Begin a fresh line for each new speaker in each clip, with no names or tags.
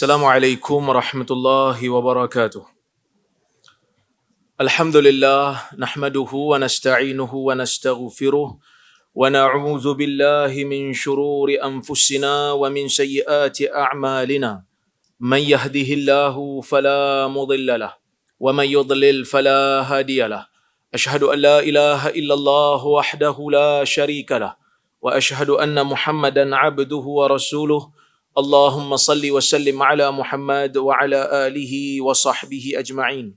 Assalamualaikum warahmatullahi wabarakatuh. Alhamdulillah nahmaduhu wa nasta'inuhu wa nastaghfiruh wa na'udzu billahi min shururi anfusina wa min sayyiati a'malina. Man yahdihillahu fala mudilla lah wa man yudlil fala hadiyalah. Ashhadu an la ilaha illallah wahdahu la syarika lah wa ashhadu anna Muhammadan 'abduhu wa rasuluh. Allahumma salli wa sallim ala Muhammad wa ala alihi wa sahbihi ajma'in.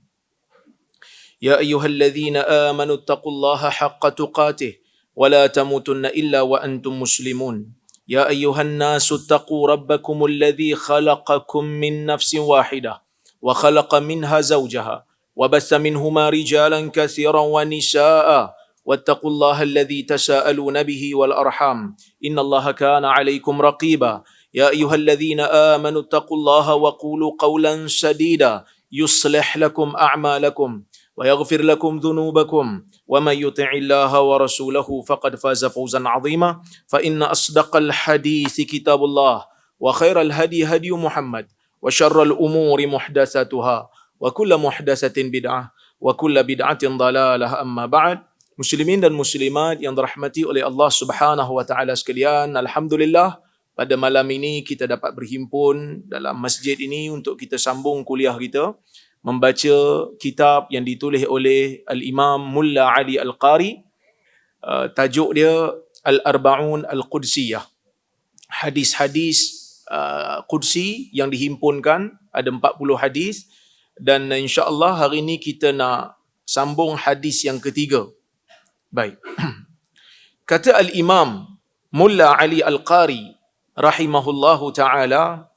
Ya ayyuhalladzina amanu taqullaha haqqa tuqatih wa la tamutunna illa wa antum muslimun. Ya ayyuhan nasu taqu rabbakumul ladzi khalaqakum min nafsin wahidah wa khalaqa minha zawjaha wa batha minhuma rijalan katsiran wa nisaa'a wattaqullaha alladzi tasaaluna bihi wal arham innallaha kana 'alaikum raqiba. يا أيها الذين آمنوا اتقوا الله وقولوا قولا سديدا يصلح لكم أعمالكم ويغفر لكم ذنوبكم ومن يطع الله ورسوله فقد فاز فوزا عظيما فإن أصدق الحديث كتاب الله وخير الهدي هدي محمد وشر الأمور محدثاتها وكل محدثة بدعة وكل بدعة ضلالة أما بعد. Muslimin dan muslimat yang dirahmati oleh Allah Subhanahu wa taala sekalian, alhamdulillah pada malam ini kita dapat berhimpun dalam masjid ini untuk kita sambung kuliah kita membaca kitab yang ditulis oleh Al-Imam Mulla Ali Al-Qari. Tajuk dia Al-Arba'un Al-Qudsiyah. Hadis-hadis Qudsi yang dihimpunkan, ada 40 hadis, dan insya-Allah hari ini kita nak sambung hadis yang ketiga. Baik. Kata Al-Imam Mulla Ali Al-Qari rahimahullahu ta'ala,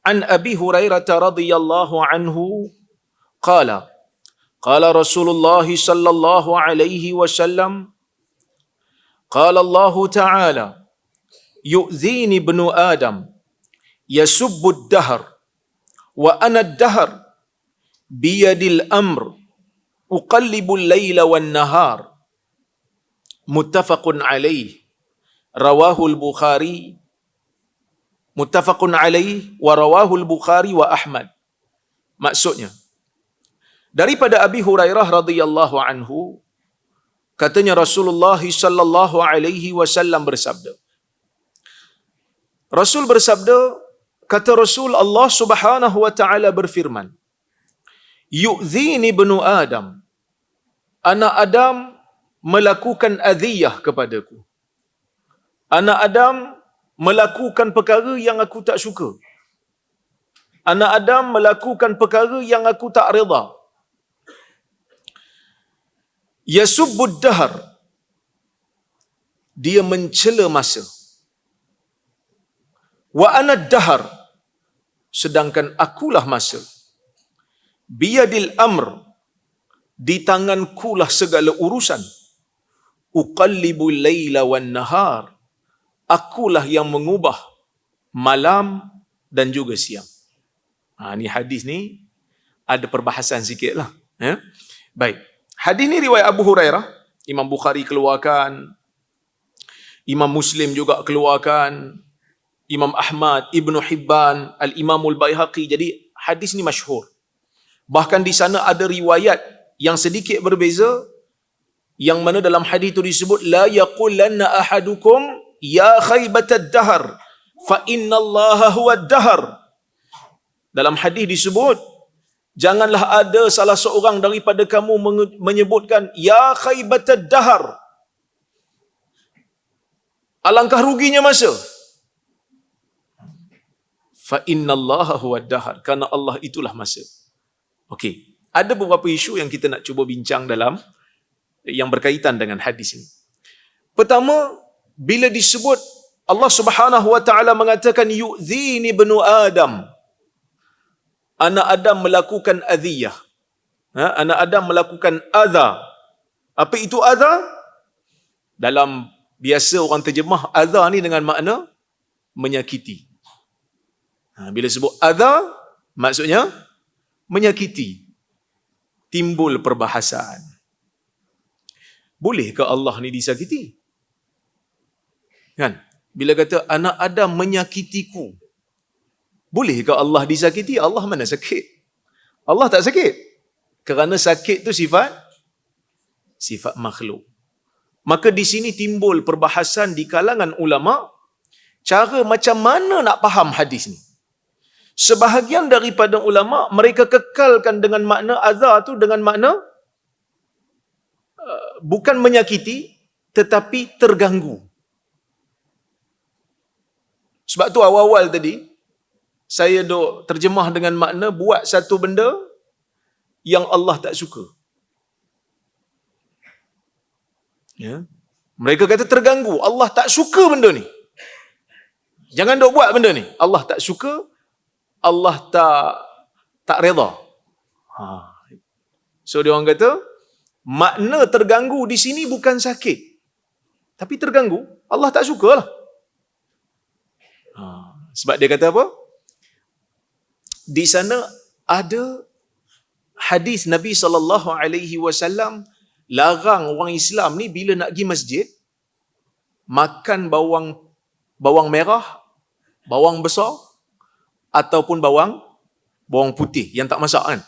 an Abi Hurairah radhiyallahu anhu qala qala Rasulullah sallallahu alaihi wasallam qala Allah ta'ala yu'zini ibnu Adam yasubbu ad-dahr wa ana ad-dahr biyadil amr uqallibu al-laila wan-nahar muttafaqun alaih rawahul Bukhari muttafaqun alaih wa rawahul Bukhari wa Ahmad. Maksudnya, daripada Abi Hurairah radhiyallahu anhu, katanya Rasulullah sallallahu alaihi wasallam bersabda. Rasul bersabda, kata Rasul, Allah Subhanahu wa taala berfirman, yu'zini ibnu Adam, anak Adam melakukan adhiyah kepadaku. Anak Adam melakukan perkara yang aku tak suka. Anak Adam melakukan perkara yang aku tak redha. Yasubbud dahr, dia mencela masa. Wa ana dahr, sedangkan akulah masa. Biyadil amr, di tangankulah segala urusan. Uqallibul laila wan nahar, akulah yang mengubah malam dan juga siang. Ni hadis ni ada perbahasan sikit lah. Baik. Hadis ni riwayat Abu Hurairah. Imam Bukhari keluarkan. Imam Muslim juga keluarkan. Imam Ahmad, Ibnu Hibban, Al-Imamul Baihaqi. Jadi hadis ni masyhur. Bahkan di sana ada riwayat yang sedikit berbeza. Yang mana dalam hadis itu disebut, La yaqulanna ahadukum ya khaybatad dahr fa innallaha huwad dahr. Dalam hadis disebut, janganlah ada salah seorang daripada kamu menyebutkan ya khaybatad dahr, alangkah ruginya masa. Fa innallaha huwad dahr, kerana Allah itulah masa. Okey, ada beberapa isu yang kita nak cuba bincang dalam yang berkaitan dengan hadis ini. Pertama, bila disebut Allah Subhanahu wa taala mengatakan yu'zini ibnu Adam, anak Adam melakukan adhiyah. Anak Adam melakukan adha. Apa itu adha? Dalam biasa orang terjemah adha ni dengan makna menyakiti. Bila sebut adha, maksudnya menyakiti. Timbul perbahasan. Bolehkah Allah ni disakiti? Kan? Bila kata anak Adam menyakitiku, Bolehkah Allah disakiti? Allah mana sakit? Allah tak sakit. Kerana sakit tu sifat makhluk. Maka di sini timbul perbahasan di kalangan ulama, cara macam mana nak faham hadis ni. Sebahagian daripada ulama, mereka kekalkan dengan makna adha tu dengan makna bukan menyakiti, tetapi terganggu. Sebab tu awal-awal tadi, saya dok terjemah dengan makna buat satu benda yang Allah tak suka. Ya. Mereka kata terganggu, Allah tak suka benda ni. Jangan dok buat benda ni. Allah tak suka, Allah tak redha. So dia orang kata, makna terganggu di sini bukan sakit, tapi terganggu, Allah tak sukalah. Sebab dia kata apa? Di sana ada hadis Nabi SAW larang orang Islam ni bila nak pergi masjid, makan bawang merah, bawang besar, ataupun bawang putih yang tak masak kan.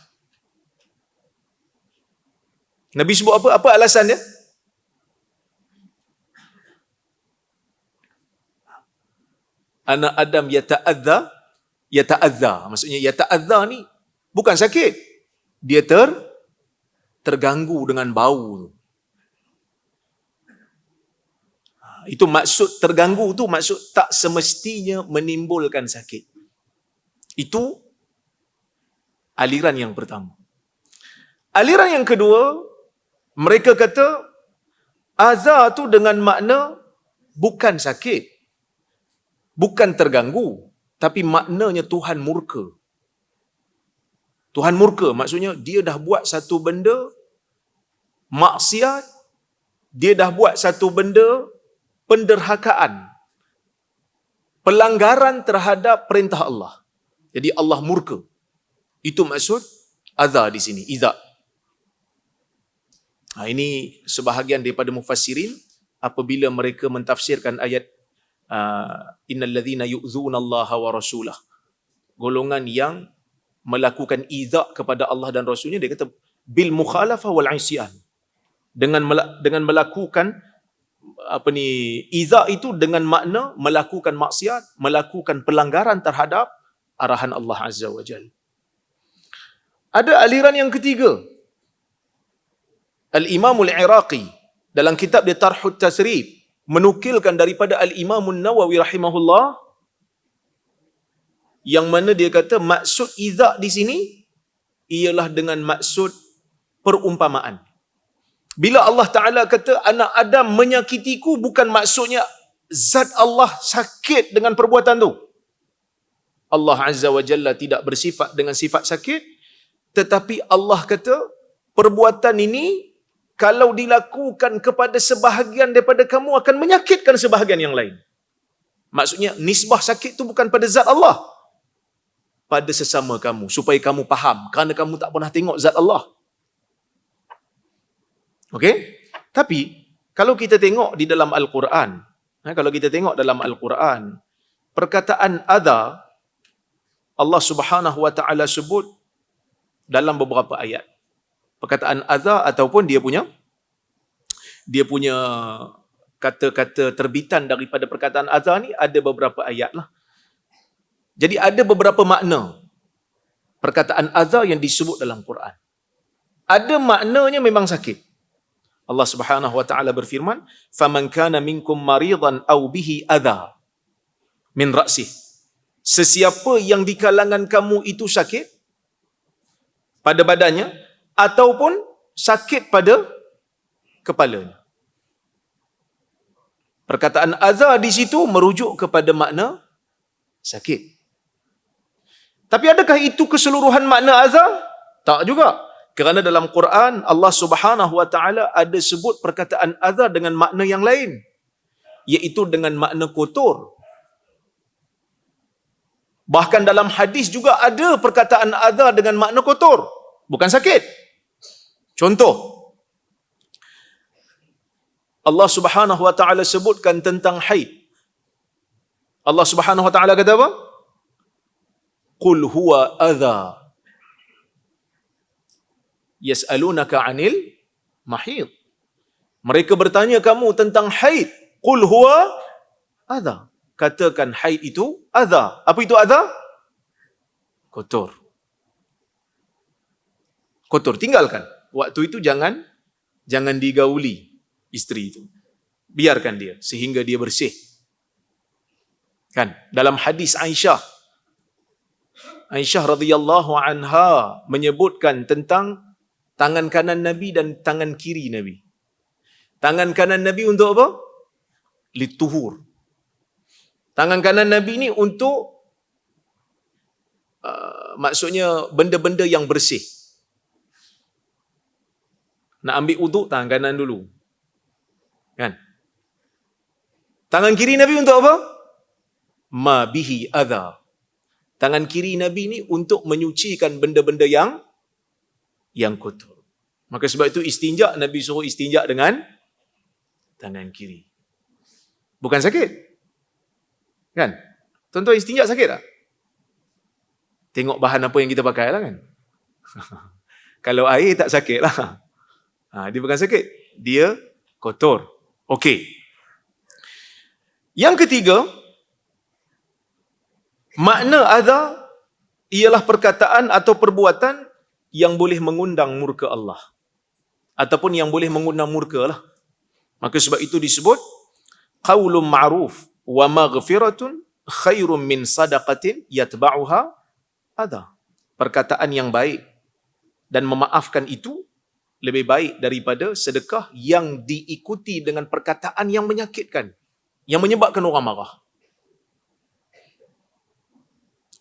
Nabi sebut apa? Apa alasan dia? Anak Adam yata'adza. Maksudnya yata'adza ni bukan sakit. Dia terganggu dengan bau. Itu maksud terganggu tu, maksud tak semestinya menimbulkan sakit. Itu aliran yang pertama. Aliran yang kedua, mereka kata adza tu dengan makna bukan sakit, bukan terganggu, tapi maknanya Tuhan murka. Tuhan murka maksudnya dia dah buat satu benda maksiat, dia dah buat satu benda penderhakaan, pelanggaran terhadap perintah Allah. Jadi Allah murka. Itu maksud adza di sini, iza. Ini sebahagian daripada mufassirin apabila mereka mentafsirkan ayat innal ladzina yu'dzuna Allah wa rasulah, golongan yang melakukan iza kepada Allah dan Rasulnya, dia kata bil mukhalafah wal isyan, dengan melakukan iza itu dengan makna melakukan maksiat, melakukan pelanggaran terhadap arahan Allah Azza wa Jalla. Ada aliran yang ketiga, Al-Imam Al-Iraqi dalam kitab dia Tarhut Tasrib menukilkan daripada Al-Imam An-Nawawi rahimahullah, yang mana dia kata maksud iza di sini ialah dengan maksud perumpamaan. Bila Allah Ta'ala kata anak Adam menyakitiku, bukan maksudnya zat Allah sakit dengan perbuatan tu. Allah Azza wa Jalla tidak bersifat dengan sifat sakit, tetapi Allah kata perbuatan ini kalau dilakukan kepada sebahagian daripada kamu akan menyakitkan sebahagian yang lain. Maksudnya nisbah sakit tu bukan pada zat Allah, pada sesama kamu, supaya kamu faham, kerana kamu tak pernah tengok zat Allah. Okey? Tapi kalau kita tengok di dalam Al-Quran, perkataan adha Allah Subhanahu wa taala sebut dalam beberapa ayat. Perkataan adha ataupun dia punya kata-kata terbitan daripada perkataan adha ni ada beberapa ayat lah. Jadi ada beberapa makna perkataan adha yang disebut dalam Quran. Ada maknanya memang sakit. Allah Subhanahu wa taala berfirman, "Faman kana minkum maridan aw bihi adha min ra'sih." Sesiapa yang di kalangan kamu itu sakit pada badannya ataupun sakit pada kepalanya. Perkataan adha di situ merujuk kepada makna sakit. Tapi adakah itu keseluruhan makna adha? Tak juga. Kerana dalam Quran Allah Subhanahu wa taala ada sebut perkataan adha dengan makna yang lain, iaitu dengan makna kotor. Bahkan dalam hadis juga ada perkataan adha dengan makna kotor, bukan sakit. Contoh, Allah Subhanahu wa taala sebutkan tentang haid. Allah Subhanahu wa taala kata apa? qul huwa adha. Yas'alunaka 'anil mahid. Mereka bertanya kamu tentang haid. Qul huwa adha. Katakan haid itu adha. Apa itu adha? Kotor. Kotor, tinggalkan. Waktu itu jangan digauli isteri itu. Biarkan dia sehingga dia bersih. Kan? Dalam hadis Aisyah radhiyallahu anha menyebutkan tentang tangan kanan Nabi dan tangan kiri Nabi. Tangan kanan Nabi untuk apa? Lituhur. Tangan kanan Nabi ni untuk maksudnya benda-benda yang bersih. Nak ambil uduk tangan kanan dulu. Kan? Tangan kiri Nabi untuk apa? Ma bihi adha. Tangan kiri Nabi ni untuk menyucikan benda-benda yang kotor. Maka sebab itu istinja, Nabi suruh istinja dengan tangan kiri. Bukan sakit. Kan? Tuan-tuan istinja sakit tak? Tengok bahan apa yang kita pakai lah kan. Kalau air tak sakit lah. Dia bukan sakit. Dia kotor. Okey. Yang ketiga, makna adha ialah perkataan atau perbuatan yang boleh mengundang murka Allah. Ataupun yang boleh mengundang murka lah. Maka sebab itu disebut qaulun ma'ruf wa maghfiratun khairum min sadaqatin yatba'uha adha. Perkataan yang baik dan memaafkan itu lebih baik daripada sedekah yang diikuti dengan perkataan yang menyakitkan, yang menyebabkan orang marah.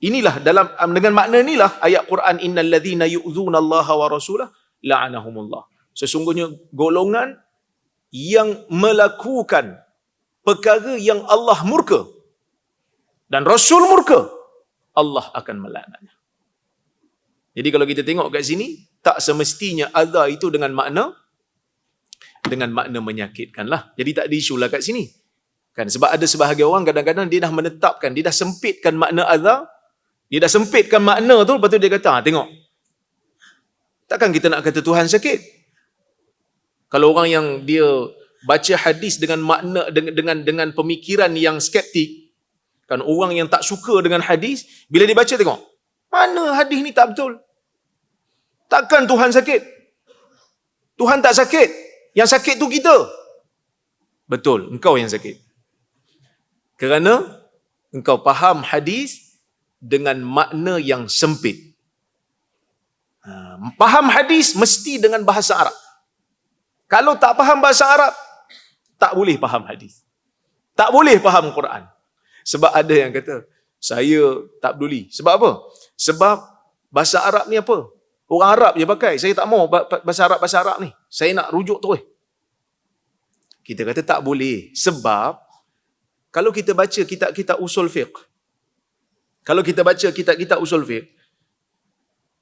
Inilah dengan makna inilah ayat Quran innal ladzina yu'dzuna Allah wa rasulahu la'anahumullah. Sesungguhnya golongan yang melakukan perkara yang Allah murka dan Rasul murka, Allah akan melaknatnya. Jadi kalau kita tengok kat sini, tak semestinya adha itu dengan makna menyakitkan lah. Jadi tak ada isu lah kat sini. Kan? Sebab ada sebahagian orang kadang-kadang dia dah menetapkan, dia dah sempitkan makna adha, dia dah sempitkan makna tu, lepas tu dia kata, tengok. Takkan kita nak kata Tuhan sakit? Kalau orang yang dia baca hadis dengan makna dengan pemikiran yang skeptik, kan, orang yang tak suka dengan hadis, bila dia baca tengok, mana hadis ni tak betul? Takkan Tuhan sakit? Tuhan tak sakit. Yang sakit tu kita. Betul, engkau yang sakit. Kerana engkau faham hadis dengan makna yang sempit. Faham hadis mesti dengan bahasa Arab. Kalau tak faham bahasa Arab, tak boleh faham hadis. Tak boleh faham Quran. Sebab ada yang kata, saya tak peduli. Sebab apa? Sebab bahasa Arab ni apa? Orang Arab je pakai. Saya tak mau bahasa Arab ni. Saya nak rujuk terus. Kita kata tak boleh. Sebab kalau kita baca kitab-kitab usul fiqh, kalau kita baca kitab-kitab usul fiqh,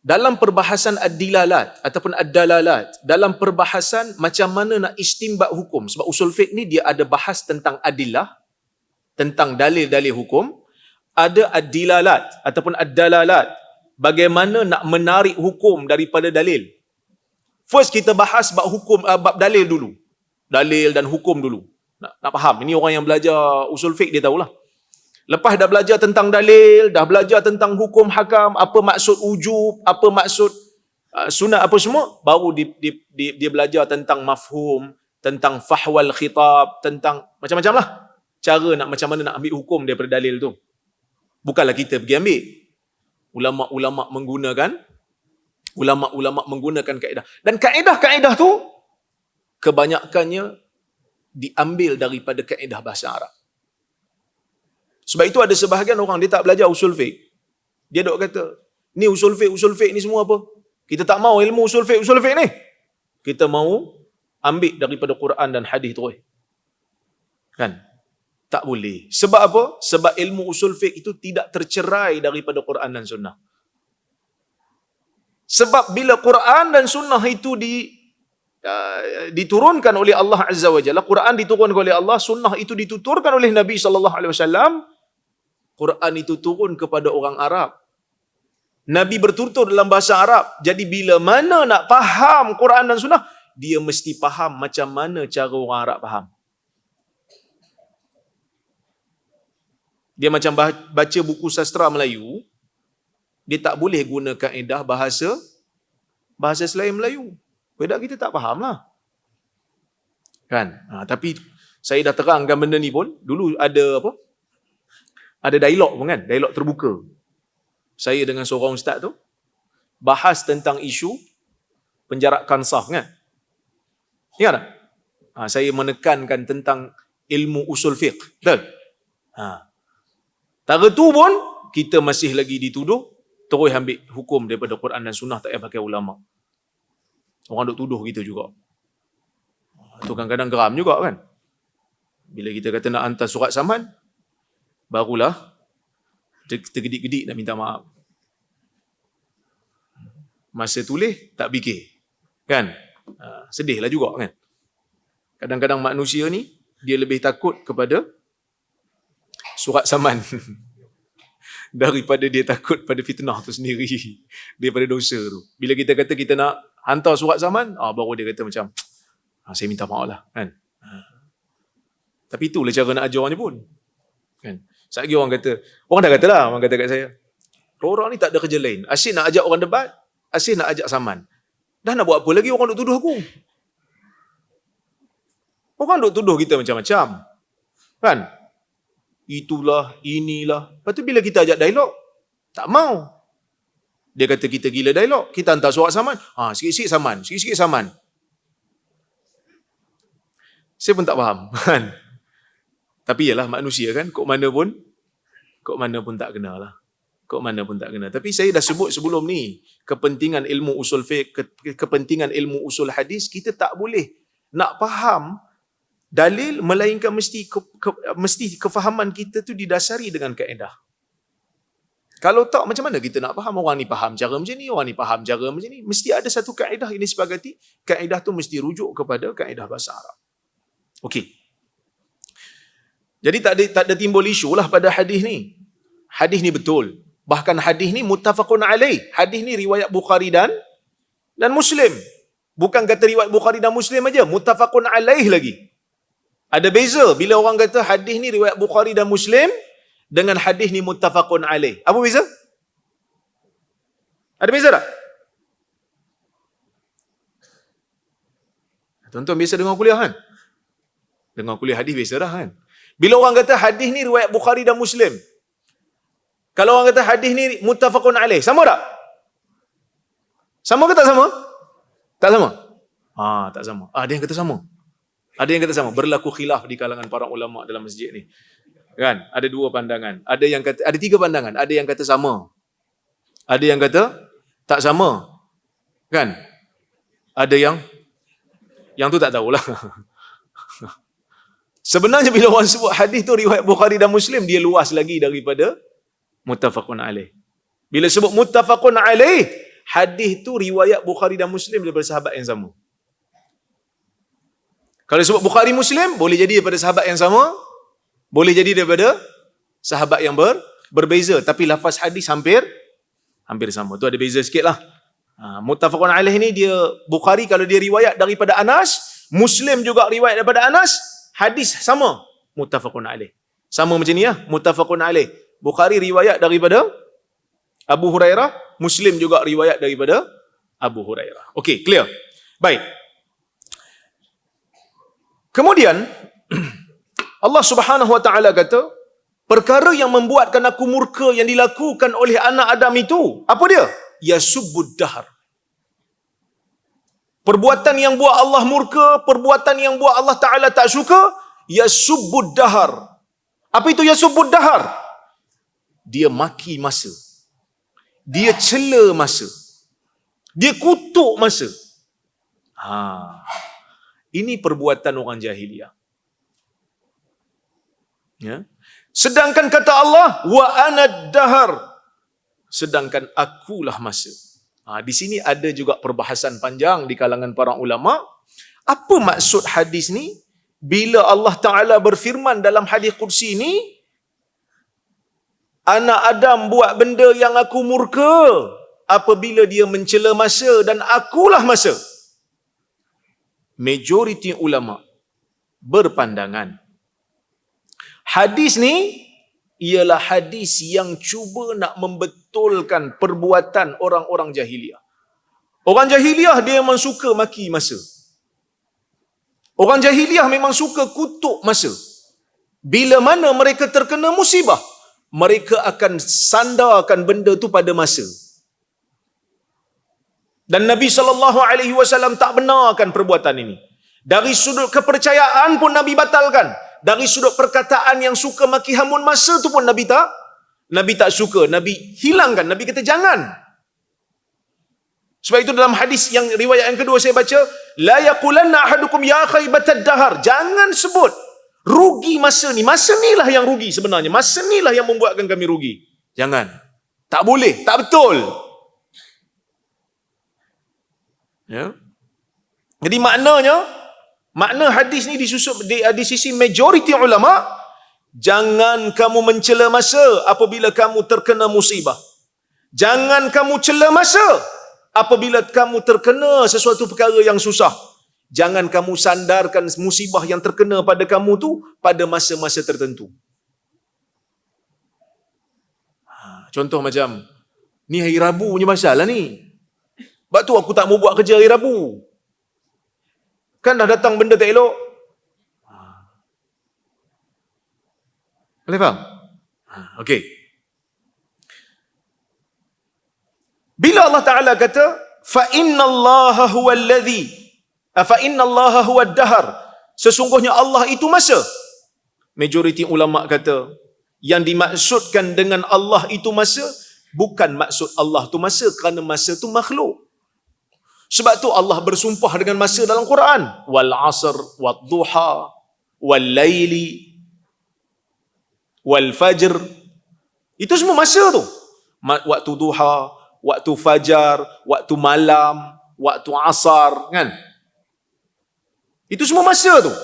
dalam perbahasan ad-dilalat ataupun ad-dalalat, dalam perbahasan macam mana nak istimbat hukum, sebab usul fiqh ni dia ada bahas tentang adillah, tentang dalil-dalil hukum, ada ad-dilalat ataupun ad-dalalat, bagaimana nak menarik hukum daripada dalil. First kita bahas bab hukum, bab dalil dulu. Dalil dan hukum dulu. Nak faham. Ini orang yang belajar usul fiqh dia tahulah. Lepas dah belajar tentang dalil, dah belajar tentang hukum hakam, apa maksud ujub, apa maksud sunat, apa semua, baru dia belajar tentang mafhum, tentang fahwal khitab, tentang macam-macam lah. Cara nak macam mana nak ambil hukum daripada dalil tu. Bukanlah kita pergi ambil. Ulama-ulama menggunakan kaedah. Dan kaedah-kaedah tu kebanyakannya diambil daripada kaedah bahasa Arab. Sebab itu ada sebahagian orang dia tak belajar usul fiqh. Dia dok kata, ni usul fiqh ni semua apa? Kita tak mau ilmu usul fiqh ni. Kita mau ambil daripada Quran dan hadis tu. Kan? Tak boleh. Sebab apa? Sebab ilmu usul fiqh itu tidak tercerai daripada Quran dan sunnah. Sebab bila Quran dan sunnah itu diturunkan oleh Allah Azza wa Jalla, Quran diturunkan oleh Allah, sunnah itu dituturkan oleh Nabi sallallahu alaihi wasallam, Quran itu turun kepada orang Arab, Nabi bertutur dalam bahasa Arab. Jadi bila mana nak faham Quran dan Sunnah, dia mesti faham macam mana cara orang Arab faham. Dia macam baca buku sastra Melayu, dia tak boleh guna kaedah bahasa selain Melayu. Sebab kita tak faham lah. Kan? Tapi saya dah terangkan benda ni pun. Dulu ada apa? Ada dialog pun kan? Dialog terbuka. Saya dengan seorang ustaz tu bahas tentang isu penjarakan saf kan? Ingat tak? Saya menekankan tentang ilmu usul fiqh. Betul? Tara tu pun kita masih lagi dituduh terus ambil hukum daripada Quran dan Sunnah, tak payah pakai ulama. Orang duk tuduh kita juga. Tu kadang-kadang geram juga kan. Bila kita kata nak hantar surat saman, barulah tergedik-gedik nak minta maaf. Masa tulis tak fikir. Kan? Sedihlah juga kan. Kadang-kadang manusia ni dia lebih takut kepada surat saman daripada dia takut pada fitnah tu sendiri, daripada dosa tu. Bila kita kata kita nak hantar surat saman, baru dia kata macam saya minta maaf lah kan. Tapi itulah cara nak ajar orang pun kan. Sekali orang dah kata lah, orang kata kat saya, orang ni tak ada kerja lain, asyik nak ajak orang debat, asyik nak ajak saman. Dah nak buat apa lagi orang duk tuduh aku? Orang duk tuduh kita macam-macam kan. Itulah, inilah. Lepas tu bila kita ajak dialog, tak mau. Dia kata kita gila dialog, kita hantar surat saman, sikit-sikit saman, sikit-sikit saman. Saya pun tak faham kan. Tapi yalah manusia kan, kok mana pun tak kena lah. Kok mana pun tak kena. Tapi saya dah sebut sebelum ni, kepentingan ilmu usul fiqh, kepentingan ilmu usul hadis, kita tak boleh nak faham dalil melainkan mesti kefahaman kita tu didasari dengan kaedah. Kalau tak, macam mana kita nak faham? Orang ni faham cara macam ni, orang ni faham cara macam ni. Mesti ada satu kaedah ini disepakati. Kaedah tu mesti rujuk kepada kaedah bahasa Arab. Okey. Jadi tak ada timbul isu lah pada hadis ni. Hadis ni betul. Bahkan hadis ni muttafaqun alaih. Hadis ni riwayat Bukhari dan Muslim. Bukan kata riwayat Bukhari dan Muslim aja, muttafaqun alaih lagi. Ada beza bila orang kata hadis ni riwayat Bukhari dan Muslim dengan hadis ni muttafaqun alaih. Apa beza? Ada beza tak? Tuan-tuan biasa dengar kuliah kan? Dengar kuliah hadis biasa dah kan? Bila orang kata hadis ni riwayat Bukhari dan Muslim, kalau orang kata hadis ni muttafaqun alaih, sama tak? Sama ke tak sama? Tak sama? Tak sama. Ada yang kata sama. Ada yang kata sama. Berlaku khilaf di kalangan para ulama dalam masjid ni. Kan? Ada dua pandangan. Ada tiga pandangan. Ada yang kata sama. Ada yang kata tak sama. Kan? Ada yang tu tak tahulah. Sebenarnya bila orang sebut hadis tu riwayat Bukhari dan Muslim, dia luas lagi daripada muttafaqun alaih. Bila sebut muttafaqun alaih, hadis tu riwayat Bukhari dan Muslim daripada sahabat yang sama. Kalau sebut Bukhari Muslim, boleh jadi daripada sahabat yang sama, boleh jadi daripada sahabat yang berbeza, tapi lafaz hadis hampir sama. Tu ada beza sikit lah. Muttafaqun alaih ni dia Bukhari kalau dia riwayat daripada Anas, Muslim juga riwayat daripada Anas, hadis sama, muttafaqun alaih. Sama macam ni lah, muttafaqun alaih. Bukhari riwayat daripada Abu Hurairah, Muslim juga riwayat daripada Abu Hurairah. Okey, clear. Baik. Kemudian Allah Subhanahu wa taala kata, perkara yang membuatkan aku murka yang dilakukan oleh anak Adam itu, apa dia? Yasubbud dahr. Perbuatan yang buat Allah murka, perbuatan yang buat Allah Taala tak suka, yasubbud dahr. Apa itu yasubbud dahr? Dia maki masa. Dia cela masa. Dia kutuk masa. Ini perbuatan orang jahiliah. Ya. Sedangkan kata Allah, wa anad dahr. Sedangkan akulah masa. Di sini ada juga perbahasan panjang di kalangan para ulama. Apa maksud hadis ni? Bila Allah Ta'ala berfirman dalam hadis Qudsi ni, anak Adam buat benda yang aku murka. apabila dia mencela masa dan akulah masa. Majoriti ulama berpandangan hadis ni ialah hadis yang cuba nak membetulkan perbuatan orang-orang jahiliah. Orang jahiliah dia memang suka maki masa. Orang jahiliah memang suka kutuk masa. Bila mana mereka terkena musibah, mereka akan sandarkan benda tu pada masa. Dan Nabi SAW tak benarkan perbuatan ini. Dari sudut kepercayaan pun Nabi batalkan. Dari sudut perkataan yang suka maki hamun masa tu pun Nabi tak suka. Nabi hilangkan. Nabi kata jangan. Sebab itu dalam hadis yang riwayat yang kedua saya baca, la yaqulanna ahadukum ya khaybatad dahar. Jangan sebut rugi masa ni. Masa ni lah yang rugi sebenarnya. Masa ni lah yang membuatkan kami rugi. Jangan. Tak boleh, tak betul. Ya. Jadi makna hadis ni disusup di sisi majoriti ulama, jangan kamu mencela masa apabila kamu terkena musibah. Jangan kamu cela masa apabila kamu terkena sesuatu perkara yang susah. Jangan kamu sandarkan musibah yang terkena pada kamu tu pada masa-masa tertentu. Contoh macam, ni hari Rabu punya masalah ni. Sebab tu aku tak mau buat kerja hari Rabu. Kan dah datang benda tak elok. Boleh faham? Okey. Bila Allah Ta'ala kata, فَإِنَّ اللَّهَ هُوَ الَّذِي فَإِنَّ اللَّهَ هُوَ الدَّهَرِ, sesungguhnya Allah itu masa. Majoriti ulama kata, yang dimaksudkan dengan Allah itu masa, bukan maksud Allah itu masa, kerana masa itu makhluk. Sebab tu Allah bersumpah dengan masa dalam Quran. Wal asr, wal duha, wal laili, wal fajr. Itu semua masa tu. Waktu duha, waktu fajar, waktu malam, waktu asar, kan? Itu semua masa tu.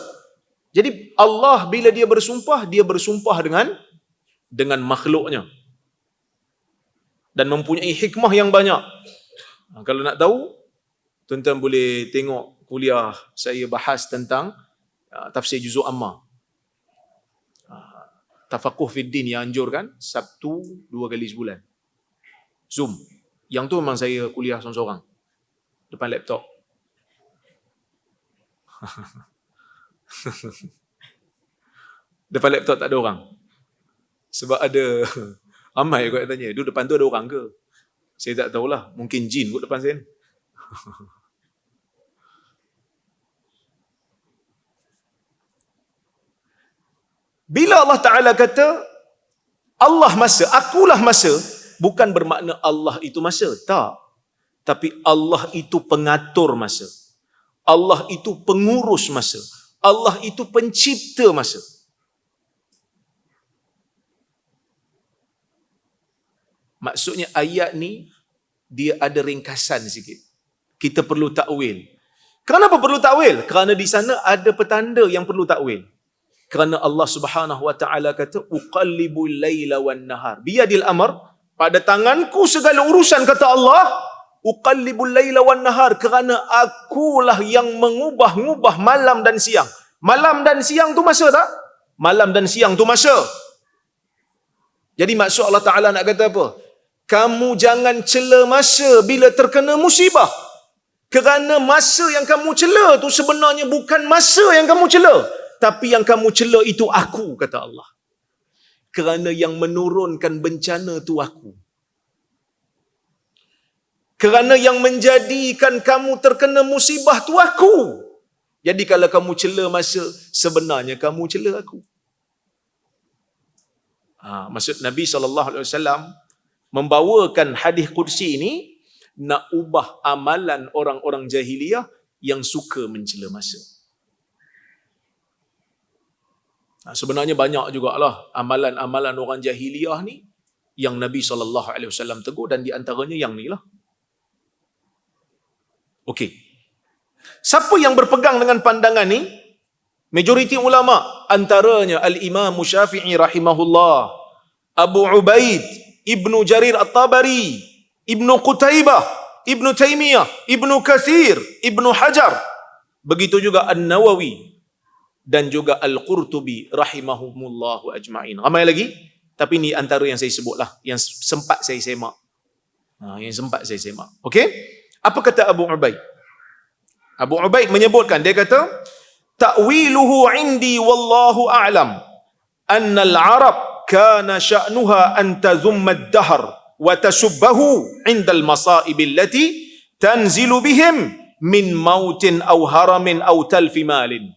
Jadi Allah bila dia bersumpah dengan makhluknya. Dan mempunyai hikmah yang banyak. Kalau nak tahu, tuan-tuan boleh tengok kuliah saya bahas tentang tafsir juzuk amma. Tafaqquh fiddin yang anjurkan Sabtu 2 kali sebulan. Zoom. Yang tu memang saya kuliah seorang-seorang depan laptop. Depan laptop tak ada orang. Sebab ada Amai kot tanya, tu depan tu ada orang ke? Saya tak tahulah, mungkin jin kot depan saya ni. Bila Allah Ta'ala kata Allah masa, akulah masa, bukan bermakna Allah itu masa, tak. Tapi Allah itu pengatur masa. Allah itu pengurus masa. Allah itu pencipta masa. Maksudnya ayat ni dia ada ringkasan sikit. Kita perlu takwil. Kenapa perlu takwil? Kerana di sana ada petanda yang perlu takwil. Kerana Allah Subhanahu wa taala kata uqallibul laila wan nahar. Biyadil amr, pada tanganku segala urusan, kata Allah. Uqallibul laila wan nahar, kerana akulah yang mengubah-ngubah malam dan siang. Malam dan siang tu masa tak? Malam dan siang tu masa. Jadi maksud Allah Ta'ala nak kata apa? Kamu jangan cela masa bila terkena musibah. Kerana masa yang kamu cela tu sebenarnya bukan masa yang kamu cela. Tapi yang kamu cela itu aku, kata Allah. Kerana yang menurunkan bencana tu aku. Kerana yang menjadikan kamu terkena musibah tu aku. Jadi kalau kamu cela masa, sebenarnya kamu cela aku. Maksud Nabi SAW membawakan hadis qudsi ini nak ubah amalan orang-orang jahiliyah yang suka mencela masa. Sebenarnya banyak jugalah amalan-amalan orang jahiliyah ni yang Nabi SAW tegur, dan di antaranya yang ni lah. Okey. Siapa yang berpegang dengan pandangan ni? Majoriti ulama, antaranya Al-Imam Syafi'i rahimahullah, Abu Ubaid, Ibnu Jarir At-Tabari, Ibnu Qutaibah, Ibnu Taimiyah, Ibnu Katsir, Ibnu Hajar, begitu juga An-Nawawi dan juga Al-Qurtubi rahimahumullahu ajma'in. Ramai lagi, tapi ni antara yang saya sebutlah, yang sempat saya semak. Okey? Apa kata Abu Ubaid? Abu Ubaid menyebutkan, dia kata, ta'wiluhu indi wallahu a'lam anna al-arab kana sya'nuha an tazumma ad-dahr wa tasubbahu 'inda al-masa'ib allati tanzilu bihim min mautin aw haramin aw talfi malin.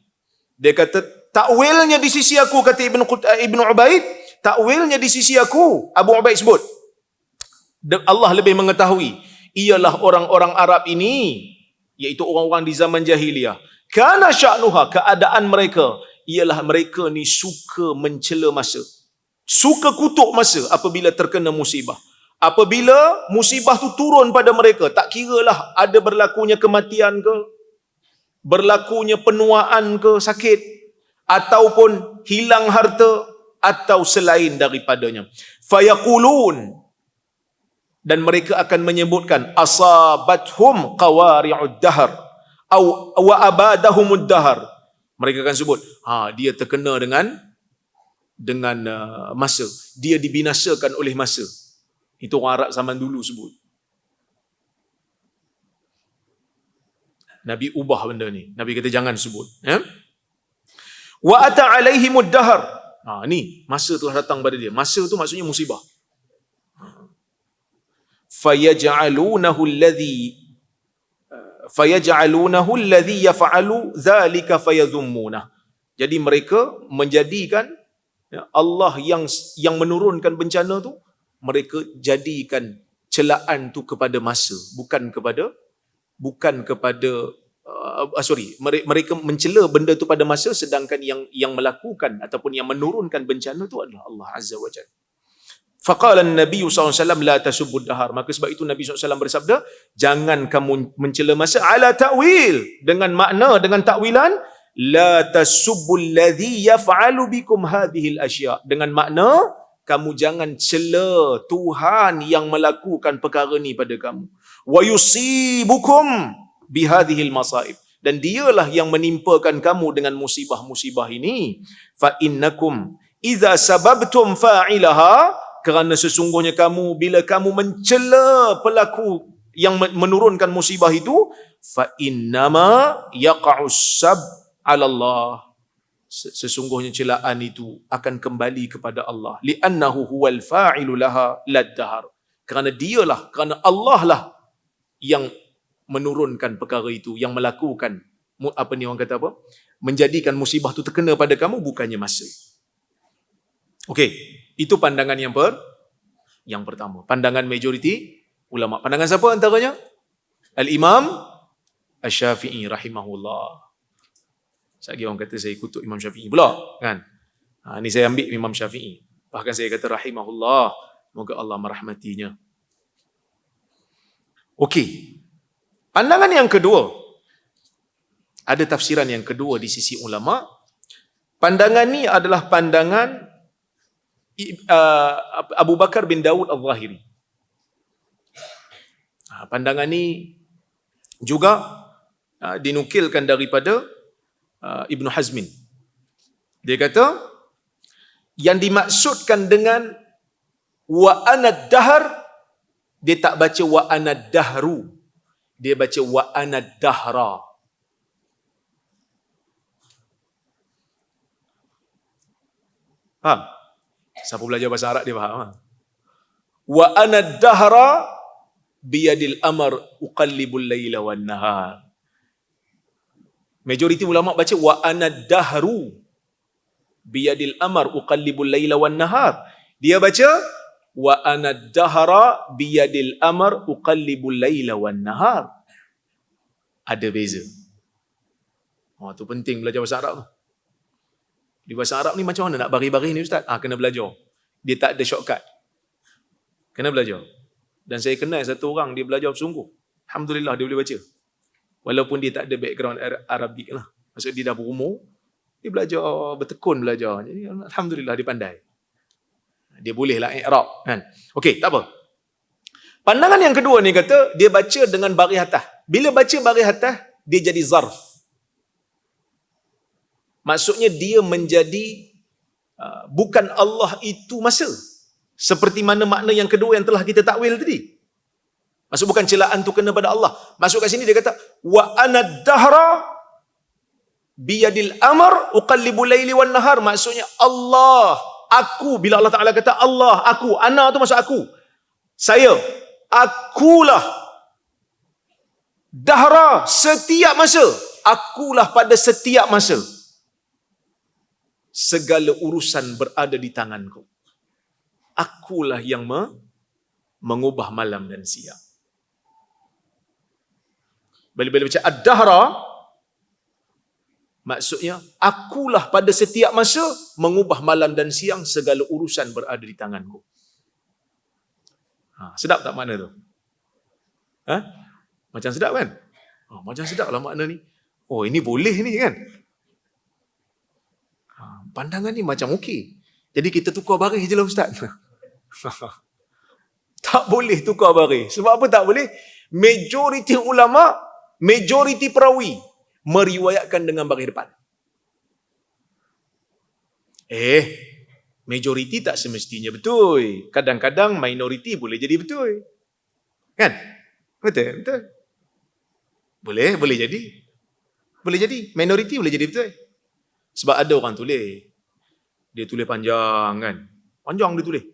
Dia kata takwilnya di sisi aku, kata Ibnu Ubaid, takwilnya di sisi aku, Abu Ubaid sebut, Allah lebih mengetahui, ialah orang-orang Arab ini, iaitu orang-orang di zaman jahiliah, kana sya'nuha, keadaan mereka ialah mereka ni suka mencela masa, suka kutuk masa apabila terkena musibah. Apabila musibah tu turun pada mereka, tak kiralah ada berlakunya kematian ke, berlakunya penuaan ke, sakit, ataupun hilang harta, atau selain daripadanya. Fayaqulun, dan mereka akan menyebutkan, asabathum qawari'ud dahr au wa abadahumud dahr. Mereka akan sebut, dia terkena dengan masa, dia dibinasakan oleh masa. Itu orang Arab zaman dulu sebut. Nabi ubah benda ni. Nabi kata jangan sebut. Wa ata alaihimud dahr. Ni masa telah datang pada dia. Masa tu maksudnya musibah. Fayaj'alunahu alladhi yaf'alu dhalika fayadhummunah. Jadi mereka menjadikan Allah yang menurunkan bencana tu, mereka jadikan celaan tu kepada masa, bukan kepada mereka mencela benda tu pada masa, sedangkan yang melakukan ataupun yang menurunkan bencana tu adalah Allah Azza wa Jalla. Faqala an-nabiy sallallahu alaihi wasallam la tasubbud dahar. Maka sebab itu Nabi SAW bersabda, jangan kamu mencela masa, ala ta'wil, dengan makna, dengan takwilan, la tasubbul ladzi yaf'alu bikum hadhihi al-ashya', dengan makna kamu jangan cela Tuhan yang melakukan perkara ni pada kamu. Wa yusibukum bihadhihi al-masaib, dan dialah yang menimpakan kamu dengan musibah-musibah ini. Fa innakum idza sababtum fa'ilaha, kerana sesungguhnya kamu, bila kamu mencela pelaku yang menurunkan musibah itu, fa innama yaqa'us sab 'ala Allah, sesungguhnya celaan itu akan kembali kepada Allah. Li'annahu huwal fa'ilu laha lad-dahr, kerana Allah lah yang menurunkan perkara itu, yang melakukan menjadikan musibah itu terkena pada kamu, bukannya masa. Okey, itu pandangan yang pertama. Pandangan majoriti ulama. Pandangan siapa antaranya? Al-Imam Asy-Syafi'i rahimahullah. Sekali orang kata saya kutuk Imam Syafi'i pula, kan? Ni saya ambil Imam Syafi'i. Bahkan saya kata rahimahullah, moga Allah merahmatinya. Okey. Pandangan yang kedua, ada tafsiran yang kedua di sisi ulama. Pandangan ni adalah pandangan Abu Bakar bin Dawud Al-Zahiri. Pandangan ni juga dinukilkan daripada Ibnu Hazmin. Dia kata, yang dimaksudkan dengan wa anad dahr, dia tak baca wa anad dahru, dia baca wa anad dahra. Faham? Siapa belajar bahasa Arab dia faham. Wa anad dahra biyadil amr uqallibul laila wan nahar. Majoriti ulama baca wa anad dahru biyadil amr uqallibul laila wan nahar. Dia baca wa anad dahra biyadil amr uqallibul laila wan nahar. Ada beza. Tu penting belajar bahasa Arab tu. Di bahasa Arab ni macam mana nak baris-baris ni ustaz? Kena belajar. Dia tak ada shortcut. Kena belajar. Dan saya kenal satu orang, dia belajar bersungguh. Alhamdulillah dia boleh baca. Walaupun dia tak ada background Arabik lah. Maksud dia dah berumur, dia belajar, bertekun belajar. Jadi Alhamdulillah dia pandai. Dia boleh lah i'rab, kan? Okey, tak apa. Pandangan yang kedua ni kata, dia baca dengan baris atas. Bila baca baris atas, dia jadi zarf. Maksudnya dia menjadi bukan Allah itu masa. Seperti mana makna yang kedua yang telah kita takwil tadi. Maksud bukan celaan tu kena pada Allah. Masuk kat sini dia kata, wa ana dahra biyadil amr uqallibul laili wan nahar. Maksudnya Allah, aku, bila Allah Ta'ala kata Allah, aku, ana tu maksud aku. Saya, akulah dahra, setiap masa. Akulah pada setiap masa. Segala urusan berada di tanganku. Akulah yang mengubah malam dan siang. Bila baca ad-dahra, maksudnya akulah pada setiap masa mengubah malam dan siang, segala urusan berada di tanganku. Sedap tak makna tu? Macam sedap kan? Macam sedap lah makna ni. Oh, ini boleh ni kan? Pandangan ni macam okey. Jadi kita tukar baris je lah Ustaz. Tak boleh tukar baris. Sebab apa tak boleh? Majoriti ulama, majoriti perawi meriwayatkan dengan baris depan. Majoriti tak semestinya betul. Kadang-kadang minoriti boleh jadi betul. Kan? Betul? Betul. Boleh jadi. Boleh jadi. Minoriti boleh jadi betul. Sebab ada orang tulis. Dia tulis panjang kan. Panjang dia tulis.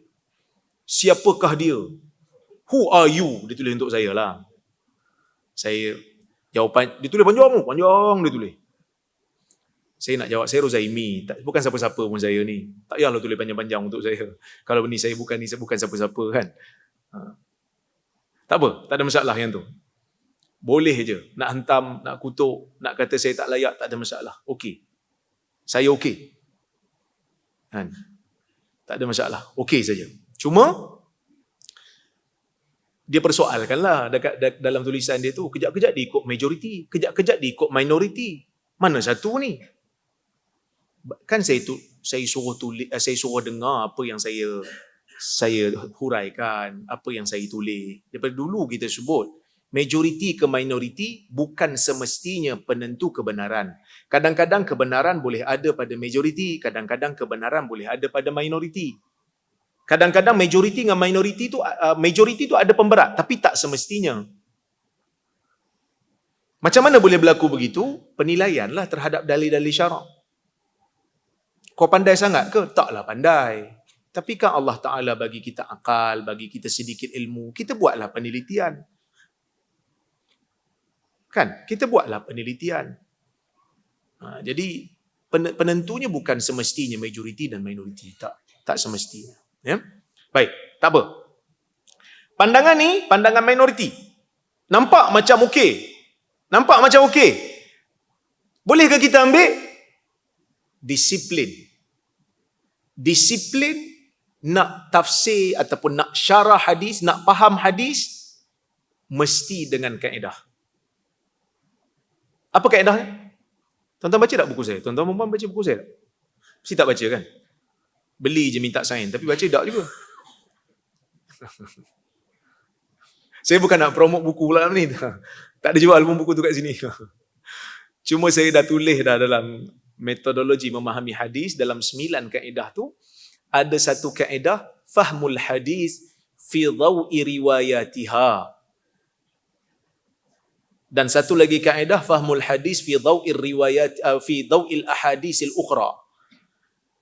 Siapakah dia? Who are you? Dia tulis untuk saya lah. Saya jawapan, dia tulis panjang dia tulis. Saya nak jawab, saya Rozaimi. Bukan siapa-siapa pun saya ni. Tak payahlah tulis panjang-panjang untuk saya. Kalau ni saya bukan siapa-siapa kan. Tak apa, tak ada masalah yang tu. Boleh je. Nak hentam, nak kutuk, nak kata saya tak layak, tak ada masalah. Okey. Saya okey. Kan? Tak ada masalah. Okey saja. Cuma dia persoalkanlah dalam tulisan dia tu, kejap-kejap dia ikut majoriti, kejap-kejap dia ikut minoriti. Mana satu ni? Kan saya suruh tulis, saya suruh dengar apa yang saya huraikan, apa yang saya tulis. Daripada dulu kita sebut, majoriti ke minoriti bukan semestinya penentu kebenaran. Kadang-kadang kebenaran boleh ada pada majoriti, kadang-kadang kebenaran boleh ada pada minoriti. Kadang-kadang majoriti dengan minoriti tu ada pemberat, tapi tak semestinya. Macam mana boleh berlaku begitu? Penilaianlah terhadap dalil-dalil syarak. Kau pandai sangat ke? Taklah pandai. Tapi kan Allah Ta'ala bagi kita akal, bagi kita sedikit ilmu, kita buatlah penelitian. Kan? Kita buatlah penelitian. Jadi penentunya bukan semestinya majoriti dan minoriti. Tak semestinya. Ya? Baik, tak apa. Pandangan ni, pandangan minoriti. Nampak macam okey. Nampak macam okey. Bolehkah kita ambil? Disiplin. Disiplin nak tafsir ataupun nak syarah hadis, nak faham hadis, mesti dengan kaedah. Apa kaedahnya? Tuan-tuan baca tak buku saya? Tuan-tuan perempuan baca buku saya tak? Mesti tak baca kan? Beli je minta sign, tapi baca tak juga. Saya bukan nak promote buku pula ni. Tak ada jual pun buku tu kat sini. Cuma saya dah tulis dah dalam metodologi memahami hadis, dalam 9 kaedah tu, ada satu kaedah, fahmul hadis fi dhawi riwayatiha. Dan satu lagi kaedah, fahmul hadis fi dhaw'ir riwayat fi dhaw'il ahadisil ukhra.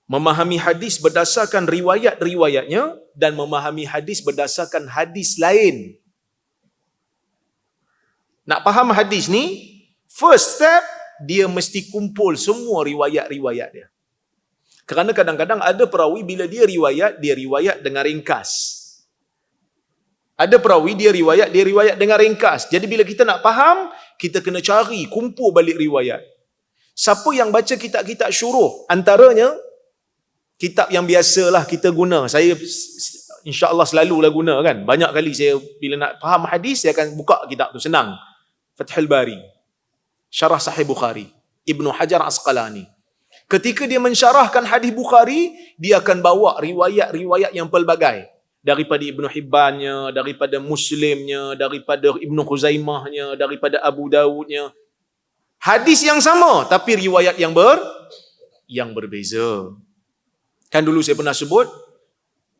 Memahami hadis berdasarkan riwayat-riwayatnya dan memahami hadis berdasarkan hadis lain. Nak faham hadis ni, first step dia mesti kumpul semua riwayat-riwayat dia. Kerana kadang-kadang ada perawi bila dia riwayat dengan ringkas. Ada perawi dia riwayat dengan ringkas. Jadi bila kita nak faham, kita kena cari, kumpul balik riwayat. Siapa yang baca kitab-kitab syuruh, antaranya kitab yang biasalah kita guna. Saya insya-Allah selalulah guna kan. Banyak kali saya bila nak faham hadis, saya akan buka kitab tu, senang. Fathul Bari, Syarah Sahih Bukhari, Ibnu Hajar Asqalani. Ketika dia mensyarahkan hadis Bukhari, dia akan bawa riwayat-riwayat yang pelbagai. daripada Ibnu Hibbannya, daripada Muslimnya, daripada Ibnu Khuzaimahnya, daripada Abu Dawudnya. Hadis yang sama tapi riwayat yang berbeza. Kan dulu saya pernah sebut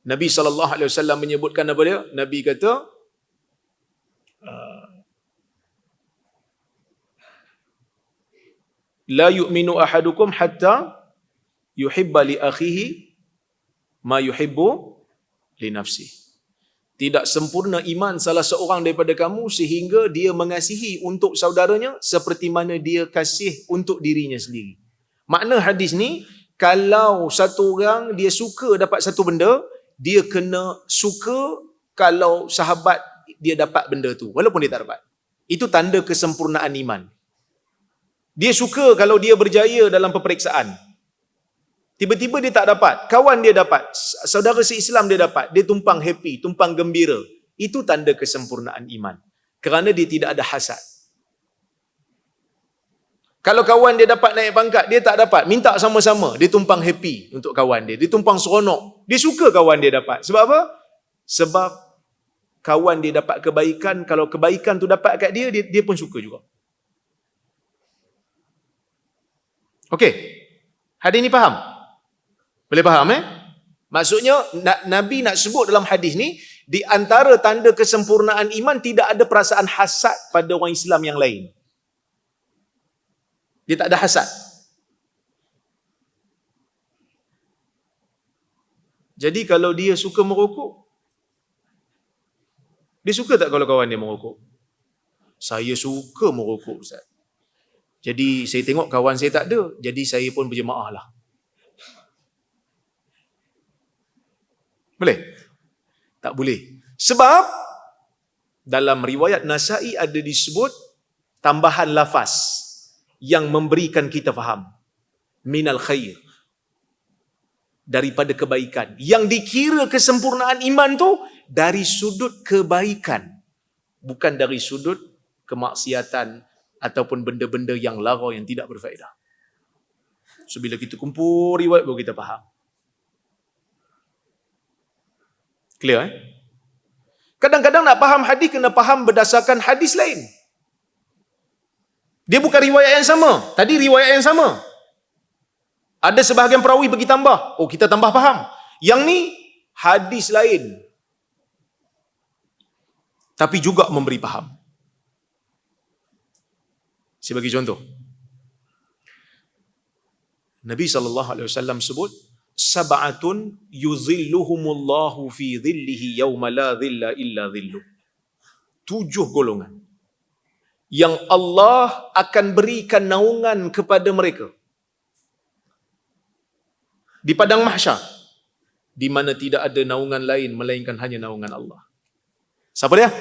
Nabi SAW menyebutkan apa dia? Nabi kata la yu'minu ahadukum hatta yuhibba li akhihi ma yuhibbu li nafsihi. Tidak sempurna iman salah seorang daripada kamu sehingga dia mengasihi untuk saudaranya seperti mana dia kasih untuk dirinya sendiri. Makna hadis ni, kalau satu orang dia suka dapat satu benda, dia kena suka kalau sahabat dia dapat benda tu walaupun dia tak dapat. Itu tanda kesempurnaan iman. Dia suka kalau dia berjaya dalam peperiksaan. Tiba-tiba dia tak dapat, kawan dia dapat, saudara se-Islam dia dapat, dia tumpang happy, tumpang gembira. Itu tanda kesempurnaan iman. Kerana dia tidak ada hasad. Kalau kawan dia dapat naik pangkat, dia tak dapat, minta sama-sama, dia tumpang happy untuk kawan dia, dia tumpang seronok. Dia suka kawan dia dapat. Sebab apa? Sebab kawan dia dapat kebaikan, kalau kebaikan tu dapat kat dia, dia pun suka juga. Okey. Hadis ni faham? Boleh faham Maksudnya Nabi nak sebut dalam hadis ni, di antara tanda kesempurnaan iman tidak ada perasaan hasad pada orang Islam yang lain. Dia tak ada hasad. Jadi kalau dia suka merokok, dia suka tak kalau kawan dia merokok? Saya suka merokok, Ustaz. Jadi saya tengok kawan saya tak ada, jadi saya pun berjemaah lah. Boleh? Tak boleh. Sebab dalam riwayat Nasa'i ada disebut tambahan lafaz yang memberikan kita faham. Minal khair. Daripada kebaikan. Yang dikira kesempurnaan iman tu dari sudut kebaikan. Bukan dari sudut kemaksiatan ataupun benda-benda yang lara yang tidak berfaedah. So bila kita kumpul riwayat baru kita faham. Clear Kadang-kadang nak faham hadis kena faham berdasarkan hadis lain. Dia bukan riwayat yang sama. Tadi riwayat yang sama. Ada sebahagian perawi bagi tambah. Oh, kita tambah faham. Yang ni hadis lain. Tapi juga memberi faham. Saya bagi contoh. Nabi SAW sebut, sab'atun yuzilluhumullahu fi dhillihi yawma la dhilla illa dhilluh. 7 golongan yang Allah akan berikan naungan kepada mereka di padang mahsyar, di mana tidak ada naungan lain melainkan hanya naungan Allah. Siapa dia?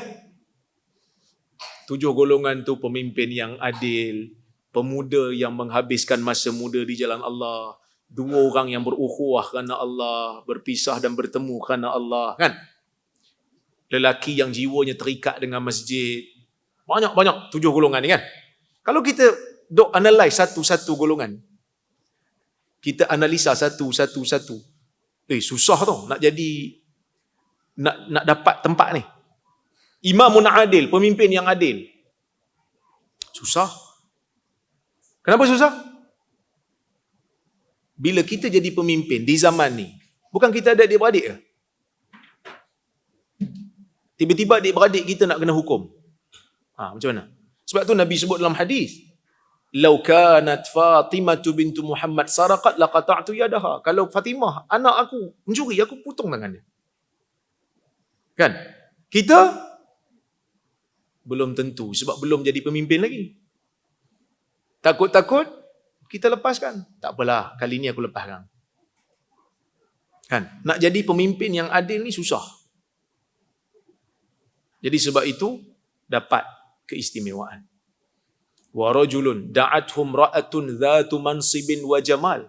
7 golongan tu pemimpin yang adil, pemuda yang menghabiskan masa muda di jalan Allah, 2 orang yang berukhuwah kerana Allah, berpisah dan bertemu kerana Allah, kan? Lelaki yang jiwanya terikat dengan masjid. Banyak-banyak 7 golongan ni, kan? Kalau kita dok analyse satu-satu golongan, kita analisa satu-satu, susah tau nak jadi, nak dapat tempat ni. Imamun adil, pemimpin yang adil. Susah. Kenapa susah? Bila kita jadi pemimpin di zaman ni, bukan kita ada adik-beradik ke? Tiba-tiba adik-beradik kita nak kena hukum. Macam mana? Sebab tu Nabi sebut dalam hadis, "Lau kanat Fatimah bintu Muhammad saraqat laqata'tu yadaha." Kalau Fatimah, anak aku, mencuri, aku potong tangan dia. Kan? Kita belum tentu, sebab belum jadi pemimpin lagi. Takut-takut kita lepaskan. Tak apalah, kali ni aku lepaskan. Kan? Nak jadi pemimpin yang adil ni susah. Jadi sebab itu dapat keistimewaan. Wa rajulun da'athum ra'atun dhatu mansibin wa jamal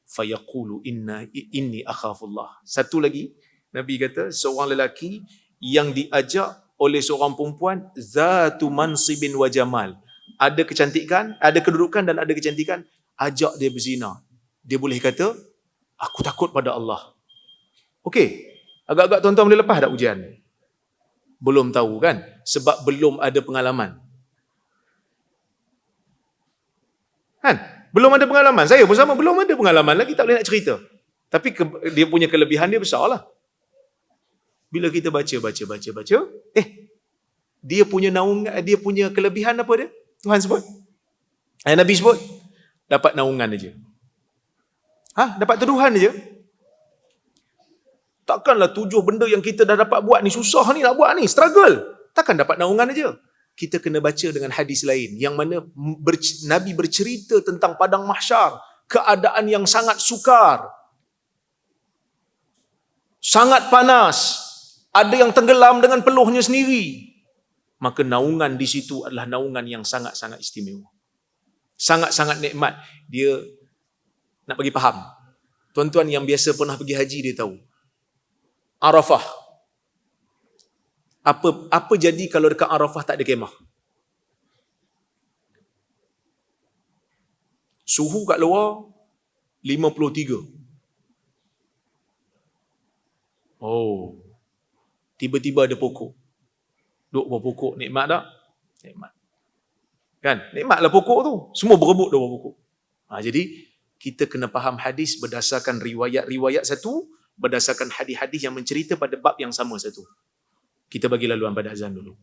fayaqulu inni akhafullah. Satu lagi Nabi kata, seorang lelaki yang diajak oleh seorang perempuan dhatu mansibin wa jamal. Ada kecantikan, ada kedudukan dan ada kecantikan, ajak dia berzina. Dia boleh kata, aku takut pada Allah. Okey, Agak-agak tuan-tuan boleh lepas tak ujian? Belum tahu kan? Sebab belum ada pengalaman. Kan? Belum ada pengalaman. Saya pun sama, belum ada pengalaman lagi, tak boleh nak cerita. Tapi dia punya kelebihan dia besar lah. Bila kita baca, dia punya naungan, dia punya kelebihan apa dia? Tuhan sebut. Nabi sebut, dapat naungan aja. Dapat tuduhan aja. Takkanlah 7 benda yang kita dah dapat buat ni, susah ni nak buat ni, struggle. Takkan dapat naungan aja. Kita kena baca dengan hadis lain yang mana Nabi bercerita tentang padang mahsyar, keadaan yang sangat sukar, sangat panas, ada yang tenggelam dengan peluhnya sendiri. Maka naungan di situ adalah naungan yang sangat-sangat istimewa. Sangat-sangat nikmat. Dia nak bagi faham. Tuan-tuan yang biasa pernah pergi haji dia tahu. Arafah. Apa jadi kalau dekat Arafah tak ada kemah? Suhu kat luar 53. Tiba-tiba ada pokok. Duduk bawah pokok, nikmat tak? Nikmat. Kan? Nikmatlah pokok tu. Semua berebut bawah pokok. Jadi kita kena faham hadis berdasarkan riwayat-riwayat satu, berdasarkan hadis-hadis yang mencerita pada bab yang sama satu. Kita bagi laluan pada azan dulu.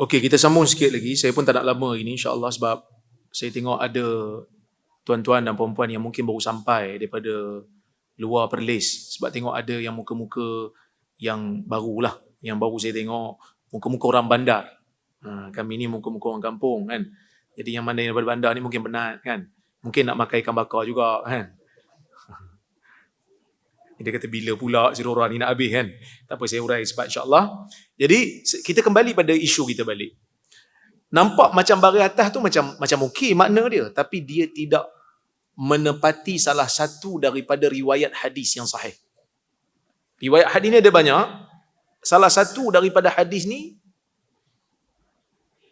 Okey, kita sambung sikit lagi. Saya pun tak nak lama hari ni, insya-Allah, sebab saya tengok ada tuan-tuan dan puan-puan yang mungkin baru sampai daripada luar Perlis. Sebab tengok ada yang muka-muka yang barulah, yang baru saya tengok muka-muka orang bandar. Kami ni muka-muka orang kampung kan. Jadi yang mana yang daripada bandar ni mungkin penat kan. Mungkin nak makan ikan bakar juga kan. Dia kata bila pula si Rora ni nak habis kan. Tak apa, saya urai sebab insya-Allah. Jadi kita kembali pada isu kita balik. Nampak macam baris atas tu macam okey makna dia, tapi dia tidak menepati salah satu daripada riwayat hadis yang sahih. Riwayat hadis ni ada banyak. Salah satu daripada hadis ni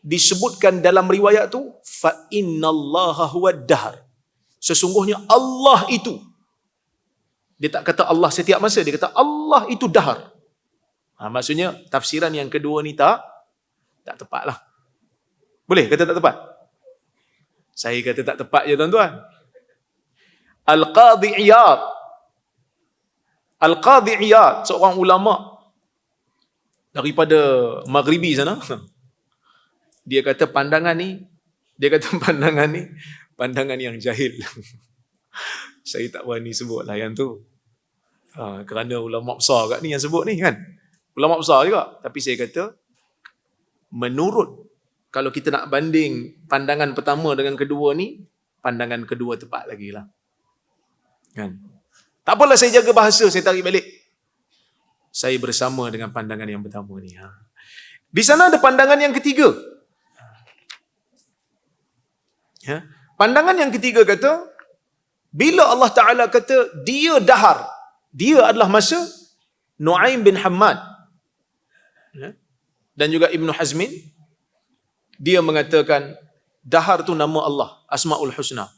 disebutkan dalam riwayat tu, fa innallaha huwad dahr. Sesungguhnya Allah itu. Dia tak kata Allah setiap masa, dia kata Allah itu dahar. Maksudnya tafsiran yang kedua ni tak tepat lah. Boleh kata tak tepat? Saya kata tak tepat je tuan-tuan. Al-Qadhi Iyad, seorang ulama daripada Maghribi sana. Dia kata pandangan ni pandangan yang jahil. Saya tak berani sebutlah yang tu. Kerana ulama besar kat ni yang sebut ni kan. Ulama besar juga. Tapi saya kata, menurut, kalau kita nak banding pandangan pertama dengan kedua ni, pandangan kedua tepat lagi lah. Kan? Tak apalah saya jaga bahasa, saya tarik balik. Saya bersama dengan pandangan yang pertama ni. Di sana ada pandangan yang ketiga. Pandangan yang ketiga kata, bila Allah Ta'ala kata dia dahar, dia adalah masa Nu'aim bin Hammad dan juga Ibn Hazmin, dia mengatakan dahar tu nama Allah, Asma'ul Husna.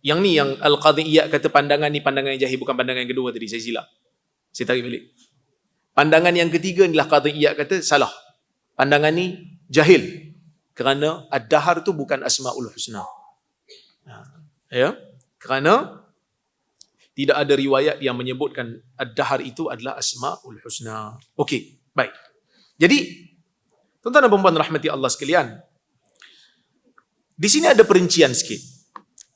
Yang ni yang Al-Qadhi Iyad kata pandangan ni pandangan yang jahil, bukan pandangan yang kedua tadi, saya silap. Saya tarik balik. Pandangan yang ketiga ni lah Qadhi Iyad kata salah. Pandangan ni jahil. Kerana ad-dahar tu bukan Asma'ul Husna. Ya, kerana tidak ada riwayat yang menyebutkan ad-dahar itu adalah Asma'ul Husna. Okey, baik. Jadi, tuan-tuan dan puan-puan rahmati Allah sekalian, di sini ada perincian sikit.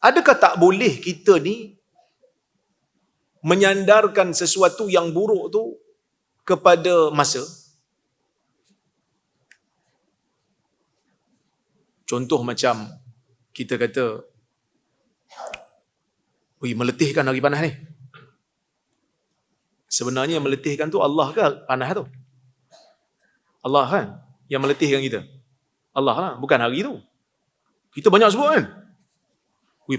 Adakah tak boleh kita ni menyandarkan sesuatu yang buruk tu kepada masa? Contoh macam kita kata, meletihkan hari panas ni. Sebenarnya yang meletihkan tu Allah ke panas tu? Allah kan yang meletihkan kita. Allah lah, bukan hari tu. Kita banyak sebut kan.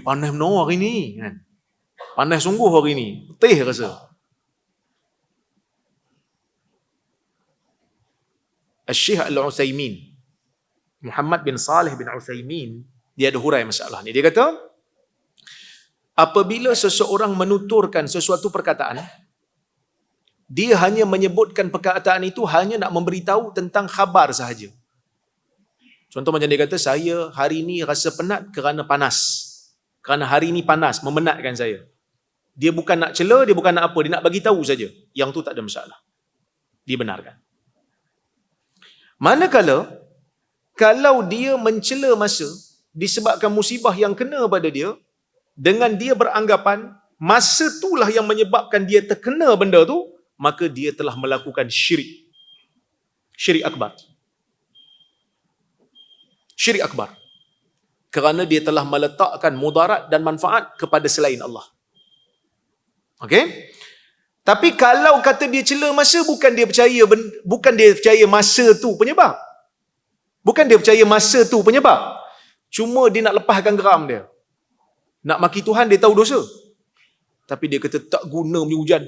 Panas menor hari ni kan. Panas sungguh hari ni. Letih rasa. Al-Syekh Al-Utsaimin, Muhammad bin Salih bin Utsaimin, dia ada hurai masalah ni. Dia kata, apabila seseorang menuturkan sesuatu perkataan, dia hanya menyebutkan perkataan itu hanya nak memberitahu tentang khabar sahaja. Contoh macam dia kata, saya hari ni rasa penat kerana panas. Kerana hari ni panas, memenatkan saya. Dia bukan nak cela, dia bukan nak apa, dia nak bagi tahu saja. Yang tu tak ada masalah. Dibenarkan. Manakala, kalau dia mencela masa disebabkan musibah yang kena pada dia, dengan dia beranggapan masa itulah yang menyebabkan dia terkena benda tu, maka dia telah melakukan syirik. Syirik akbar. Syirik akbar. Kerana dia telah meletakkan mudarat dan manfaat kepada selain Allah. Okey? Tapi kalau kata dia cela masa, bukan dia percaya masa tu penyebab. Bukan dia percaya masa tu penyebab. Cuma dia nak lepaskan geram dia. Nak maki Tuhan, dia tahu dosa. Tapi dia kata tak guna punya hujan.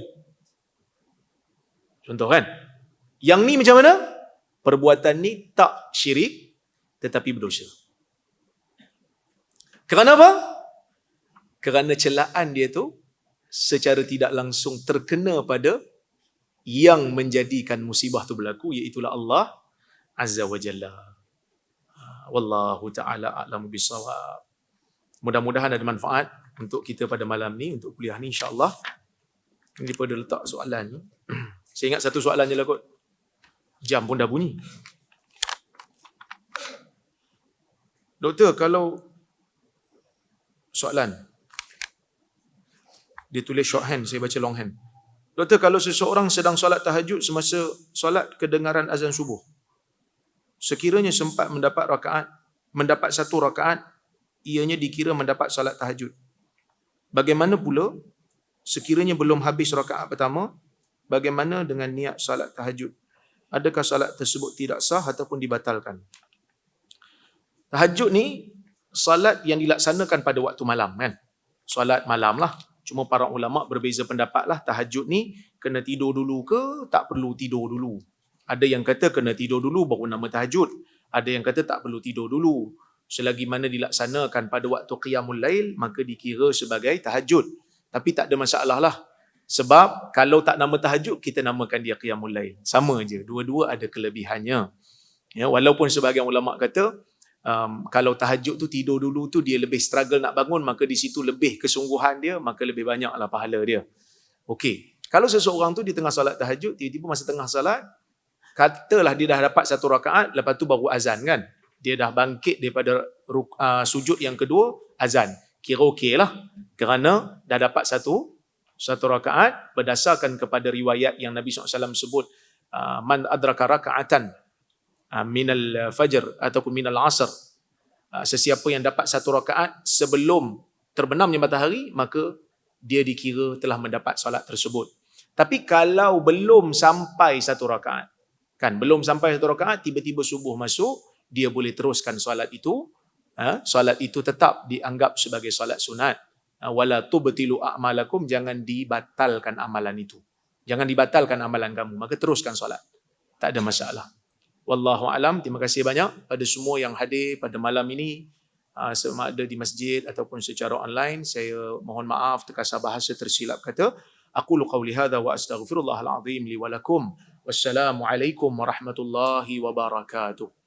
Contoh kan? Yang ni macam mana? Perbuatan ni tak syirik, tetapi berdosa. Kerana apa? Kerana celaan dia tu secara tidak langsung terkena pada yang menjadikan musibah tu berlaku, iaitulah Allah Azza wa Jalla. Wallahu ta'ala a'lamu bissawab. Mudah-mudahan ada manfaat untuk kita pada malam ni, untuk kuliah ni insya-Allah. Daripada letak soalan ni, saya ingat satu soalan je lah kot. Jam pun dah bunyi. Doktor, kalau soalan dia tulis shorthand, saya baca longhand. Doktor, kalau seseorang sedang solat tahajud semasa solat kedengaran azan subuh, sekiranya sempat mendapat satu rakaat, ianya dikira mendapat solat tahajud. Bagaimana pula sekiranya belum habis rakaat pertama, bagaimana dengan niat solat tahajud? Adakah solat tersebut tidak sah ataupun dibatalkan? Tahajud ni solat yang dilaksanakan pada waktu malam kan? Solat malam lah. Cuma para ulama berbeza pendapat lah, tahajud ni kena tidur dulu ke tak perlu tidur dulu. Ada yang kata kena tidur dulu baru nama tahajud. Ada yang kata tak perlu tidur dulu. Selagi mana dilaksanakan pada waktu qiyamul lail, maka dikira sebagai tahajud. Tapi tak ada masalah lah. Sebab kalau tak nama tahajud, kita namakan dia qiyamul lail. Sama je, dua-dua ada kelebihannya. Ya, walaupun sebahagian ulama kata, kalau tahajud tu tidur dulu tu dia lebih struggle nak bangun, maka di situ lebih kesungguhan dia, maka lebih banyaklah pahala dia. Okey, kalau seseorang tu di tengah solat tahajud, tiba-tiba masa tengah solat, katalah dia dah dapat satu rakaat, lepas tu baru azan kan, dia dah bangkit daripada sujud yang kedua, azan, kira okey lah, kerana dah dapat satu rakaat, berdasarkan kepada riwayat yang Nabi SAW sebut, man adraka raka'atan minal fajr ataupun minal asr, sesiapa yang dapat satu rakaat sebelum terbenamnya matahari, maka dia dikira telah mendapat solat tersebut. Tapi kalau belum sampai satu rakaat, kan belum sampai satu rakaat, tiba-tiba subuh masuk, dia boleh teruskan solat itu. Solat itu tetap dianggap sebagai solat sunat. Wala tubtilu a'malakum, jangan dibatalkan amalan itu. Jangan dibatalkan amalan kamu, maka teruskan solat. Tak ada masalah. Wallahu alam. Terima kasih banyak pada semua yang hadir pada malam ini, sama ada di masjid ataupun secara online. Saya mohon maaf terkasar bahasa tersilap kata. Aqulu qawli hadha wa astaghfirullahal azim li wa lakum. Wassalamu alaikum warahmatullahi wabarakatuh.